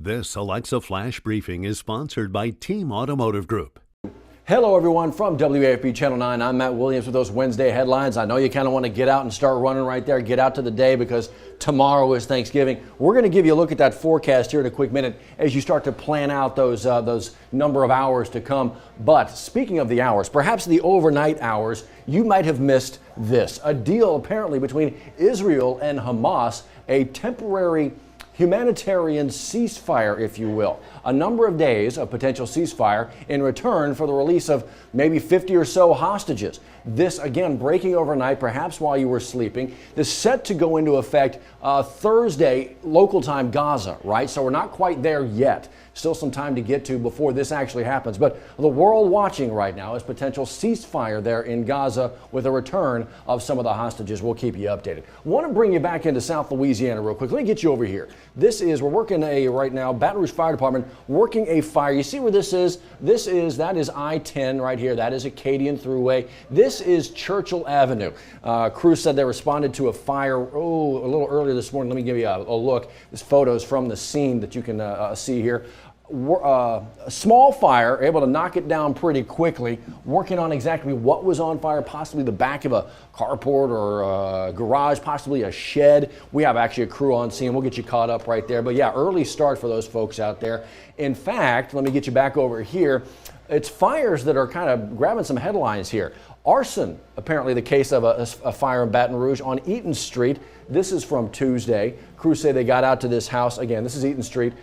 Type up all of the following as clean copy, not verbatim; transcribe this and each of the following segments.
This Alexa Flash Briefing is sponsored by Team Automotive Group. Hello everyone from WAFB Channel 9. I'm Matt Williams with those Wednesday headlines. I know you kind of want to get out and start running right there, get out to the day because tomorrow is Thanksgiving. We're going to give you a look at that forecast here in a quick minute as you start to plan out those number of hours to come. But speaking of the hours, perhaps the overnight hours, you might have missed this. A deal apparently between Israel and Hamas, a temporary humanitarian ceasefire, if you will. A number of days of potential ceasefire in return for the release of maybe 50 or so hostages. This, again, breaking overnight, perhaps while you were sleeping. This set to go into effect Thursday, local time, Gaza, right? So we're not quite there yet. Still some time to get to before this actually happens. But the world watching right now is potential ceasefire there in Gaza with a return of some of the hostages. We'll keep you updated. Want to bring you back into South Louisiana real quick. Let me get you over here. We're working right now, Baton Rouge Fire Department working a fire. You see where this is? That is I-10 right here. That is Acadian Thruway. This is Churchill Avenue. Crews said they responded to a fire, a little earlier this morning. Let me give you a look. This photos from the scene that you can see here. A small fire, able to knock it down pretty quickly, working on exactly what was on fire, possibly the back of a carport or a garage, possibly a shed. We have actually a crew on scene. We'll get you caught up right there. But yeah, early start for those folks out there. In fact, let me get you back over here. It's fires that are kind of grabbing some headlines here. Arson, apparently the case of a fire in Baton Rouge on Eaton Street. This is from Tuesday. Crews say they got out to this house. Again, this is Eaton Street.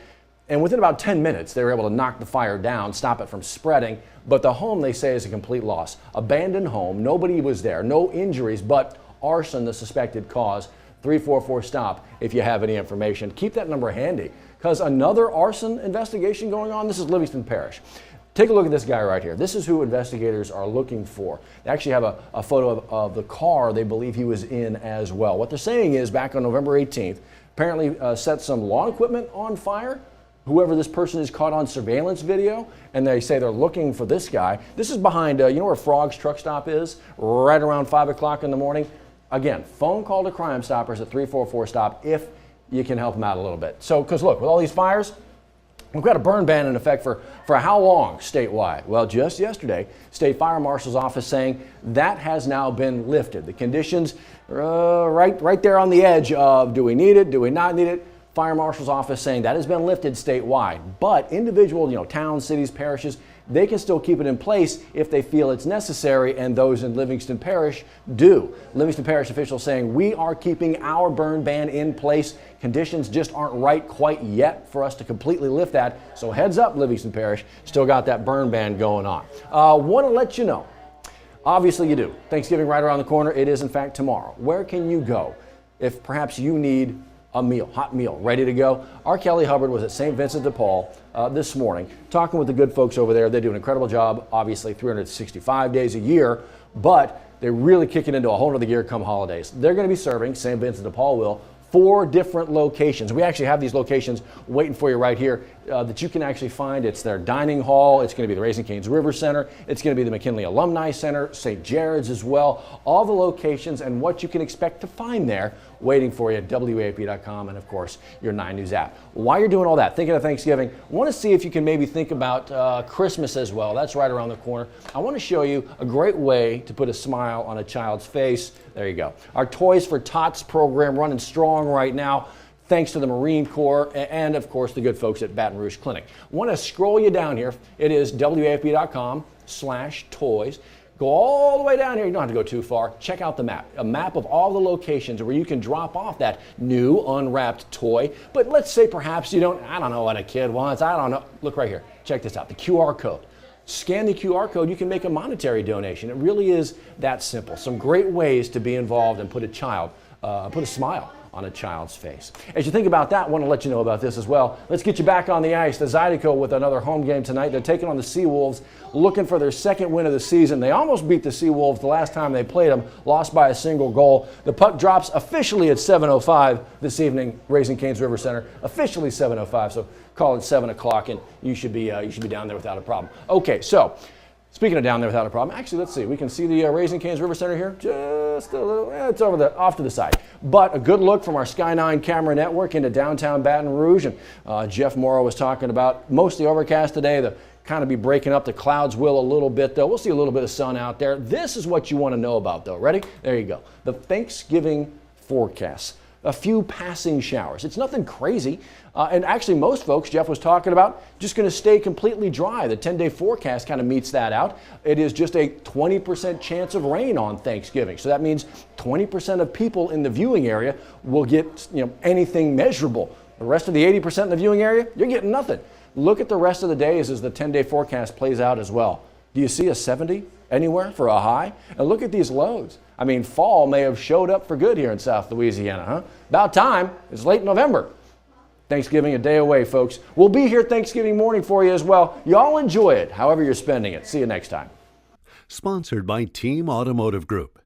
And within about 10 minutes, they were able to knock the fire down, stop it from spreading. But the home, they say, is a complete loss. Abandoned home, nobody was there, no injuries, but arson, the suspected cause. 344 stop if you have any information. Keep that number handy because another arson investigation going on. This is Livingston Parish. Take a look at this guy right here. This is who investigators are looking for. They actually have a photo of the car they believe he was in as well. What they're saying is back on November 18th, apparently set some lawn equipment on fire. Whoever this person is caught on surveillance video, and they say they're looking for this guy. This is behind, you know where Frog's truck stop is? Right around 5 o'clock in the morning. Again, phone call to Crime Stoppers at 344 stop if you can help them out a little bit. So, because look, with all these fires, we've got a burn ban in effect for how long statewide? Well, just yesterday, State Fire Marshal's office saying that has now been lifted. The conditions right there on the edge of do we need it, do we not need it? Fire Marshal's office saying that has been lifted statewide, but individual, towns, cities, parishes, they can still keep it in place if they feel it's necessary, and those in Livingston Parish do. Livingston Parish officials saying we are keeping our burn ban in place. Conditions just aren't right quite yet for us to completely lift that. So heads up, Livingston Parish, still got that burn ban going on. Want to let you know, obviously you do. Thanksgiving right around the corner. It is in fact tomorrow. Where can you go if perhaps you need a meal, hot meal, ready to go? R. Kelly Hubbard was at St. Vincent de Paul this morning talking with the good folks over there. They do an incredible job, obviously 365 days a year, but they're really kicking into a whole other gear come holidays. They're going to be serving, St. Vincent de Paul will, 4 different locations. We actually have these locations waiting for you right here that you can actually find. It's their dining hall. It's going to be the Raising Cane's River Center. It's going to be the McKinley Alumni Center, St. Jared's as well. All the locations and what you can expect to find there waiting for you at WAFB.com and, of course, your 9 News app. While you're doing all that, thinking of Thanksgiving, I want to see if you can maybe think about Christmas as well. That's right around the corner. I want to show you a great way to put a smile on a child's face. There you go. Our Toys for Tots program running strong right now, thanks to the Marine Corps and, of course, the good folks at Baton Rouge Clinic. I want to scroll you down here. It is WAFB.com/toys. Go all the way down here. You don't have to go too far. Check out the map. A map of all the locations where you can drop off that new unwrapped toy. But let's say perhaps I don't know what a kid wants. I don't know. Look right here. Check this out. The QR code. Scan the QR code. You can make a monetary donation. It really is that simple. Some great ways to be involved and put a smile on a child's face. As you think about that, I want to let you know about this as well. Let's get you back on the ice. The Zydeco with another home game tonight. They're taking on the Seawolves, looking for their second win of the season. They almost beat the Seawolves the last time they played them, lost by a single goal. The puck drops officially at 7:05 this evening, Raising Cane's River Center. Officially 7:05, so call it 7 o'clock and you should be down there without a problem. Okay, so Speaking of down there without a problem, actually, let's see. We can see the Raising Cane's River Center here. Just a little, it's off to the side. But a good look from our Sky 9 camera network into downtown Baton Rouge. And Jeff Morrow was talking about mostly overcast today. The kind of be breaking up. The clouds will a little bit, though. We'll see a little bit of sun out there. This is what you want to know about, though. Ready? There you go. The Thanksgiving forecast. A few passing showers. It's nothing crazy. And actually, most folks, Jeff was talking about, just going to stay completely dry. The 10-day forecast kind of meets that out. It is just a 20% chance of rain on Thanksgiving. So that means 20% of people in the viewing area will get anything measurable. The rest of the 80% in the viewing area, you're getting nothing. Look at the rest of the days as the 10-day forecast plays out as well. Do you see a 70 anywhere for a high? And look at these lows. I mean, fall may have showed up for good here in South Louisiana, huh? About time. It's late November. Thanksgiving a day away, folks. We'll be here Thanksgiving morning for you as well. Y'all enjoy it, however you're spending it. See you next time. Sponsored by Team Automotive Group.